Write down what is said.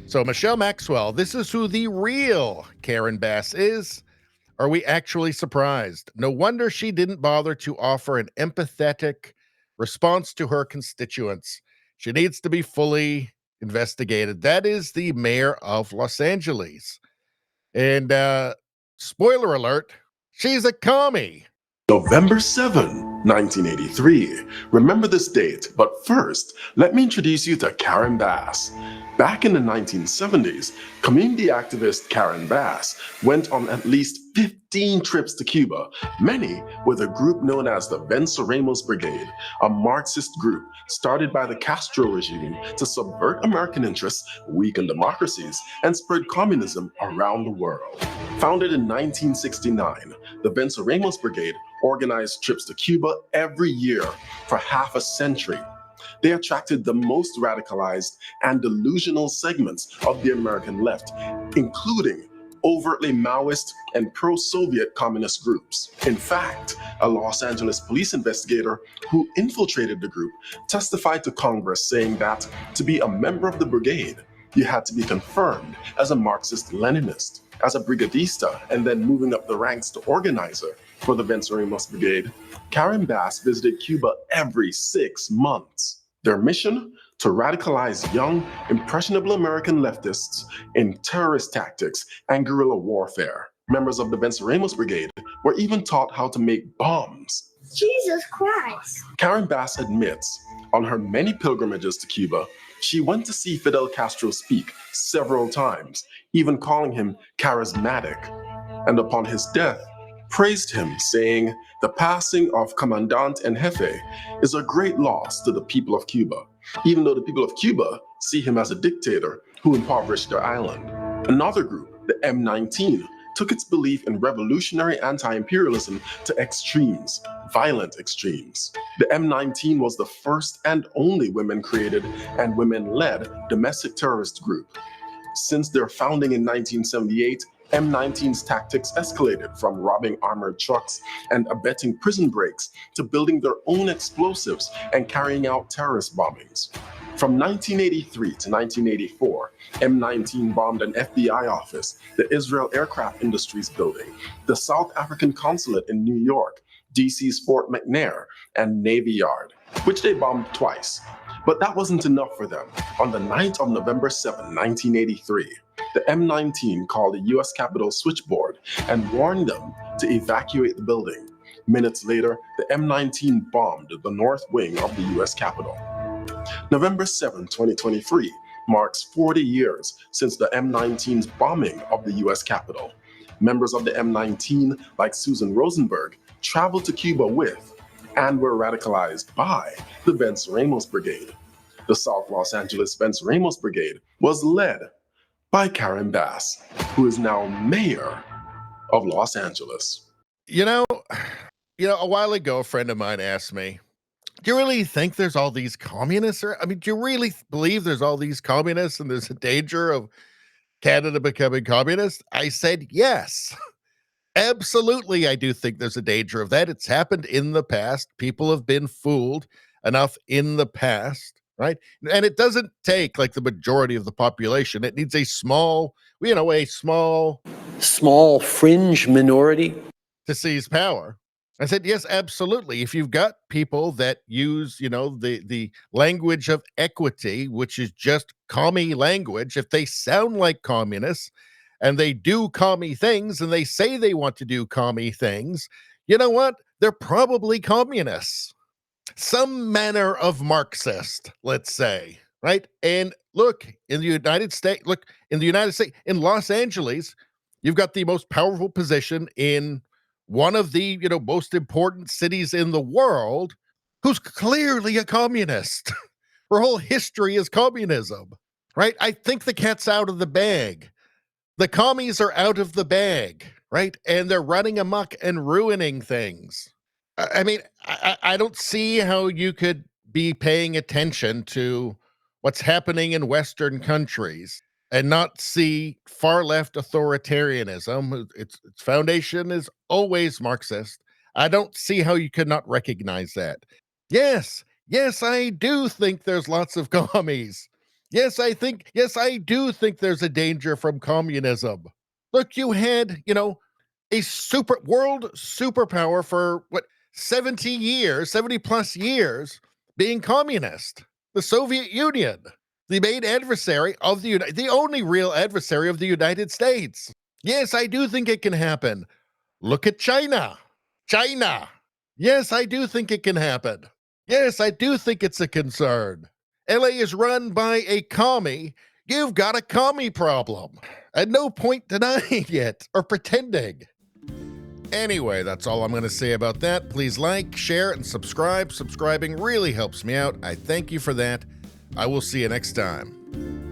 So, Michelle Maxwell, this is who the real Karen Bass is. Are we actually surprised? No wonder she didn't bother to offer an empathetic response to her constituents. She needs to be fully investigated. That is the mayor of Los Angeles. And spoiler alert, she's a commie. November 7, 1983. Remember this date, but first, let me introduce you to Karen Bass. Back in the 1970s, community activist Karen Bass went on at least 15 trips to Cuba, many with a group known as the Venceremos Brigade, a Marxist group started by the Castro regime to subvert American interests, weaken democracies, and spread communism around the world. Founded in 1969, the Venceremos Brigade organized trips to Cuba every year for half a century. They attracted the most radicalized and delusional segments of the American left, including overtly Maoist and pro-Soviet communist groups. In fact, a Los Angeles police investigator who infiltrated the group testified to Congress saying that to be a member of the brigade, you had to be confirmed as a Marxist-Leninist, as a brigadista, and then moving up the ranks to organizer for the Venceremos Brigade. Karen Bass visited Cuba every 6 months. Their mission? To radicalize young, impressionable American leftists in terrorist tactics and guerrilla warfare. Members of the Venceremos Brigade were even taught how to make bombs. Jesus Christ. Karen Bass admits, on her many pilgrimages to Cuba, she went to see Fidel Castro speak several times, even calling him charismatic. And upon his death, praised him, saying, "The passing of Commandant en Jefe is a great loss to the people of Cuba, even though the people of Cuba see him as a dictator who impoverished their island." Another group, the M19, took its belief in revolutionary anti-imperialism to extremes, violent extremes. The M19 was the first and only women-created and women-led domestic terrorist group. Since their founding in 1978, M19's tactics escalated from robbing armored trucks and abetting prison breaks to building their own explosives and carrying out terrorist bombings. From 1983 to 1984, M19 bombed an FBI office, the Israel Aircraft Industries building, the South African consulate in New York, DC's Fort McNair, and Navy Yard, which they bombed twice. But that wasn't enough for them. On the night of November 7, 1983, the M19 called the US Capitol switchboard and warned them to evacuate the building. Minutes later, the M19 bombed the north wing of the US Capitol. November 7, 2023 marks 40 years since the M19's bombing of the US Capitol. Members of the M19, like Susan Rosenberg, traveled to Cuba with and were radicalized by the Venceremos Brigade. The South Los Angeles Venceremos Brigade was led by Karen Bass, who is now mayor of Los Angeles. You know, a while ago, a friend of mine asked me, do you really think there's all these communists? Or, do you really believe there's all these communists and there's a danger of Canada becoming communist? I said, yes, absolutely. I do think there's a danger of that. It's happened in the past. People have been fooled enough in the past, right? And it doesn't take like the majority of the population. It needs a small fringe minority to seize power. I said, yes, absolutely. If you've got people that use, the language of equity, which is just commie language, if they sound like communists and they do commie things and they say they want to do commie things, you know what? They're probably communists. Some manner of Marxist, let's say, right? And look, in the United States, in Los Angeles, you've got the most powerful position in one of the, most important cities in the world, who's clearly a communist. Her whole history is communism, right? I think the cat's out of the bag. The commies are out of the bag, right? And they're running amok and ruining things. I don't see how you could be paying attention to what's happening in Western countries and not see far left authoritarianism. Its foundation is always Marxist. I don't see how you could not recognize that. Yes, I do think there's lots of commies. Yes, I do think there's a danger from communism. Look, you had, a world superpower for what, 70 years, 70 plus years being communist. The Soviet Union, the main adversary of the only real adversary of the United States. Yes, I do think it can happen. Look at China. China. Yes, I do think it can happen. Yes, I do think it's a concern. LA is run by a commie. You've got a commie problem. At no point denying it or pretending. Anyway, that's all I'm going to say about that. Please like, share, and subscribe. Subscribing really helps me out. I thank you for that. I will see you next time.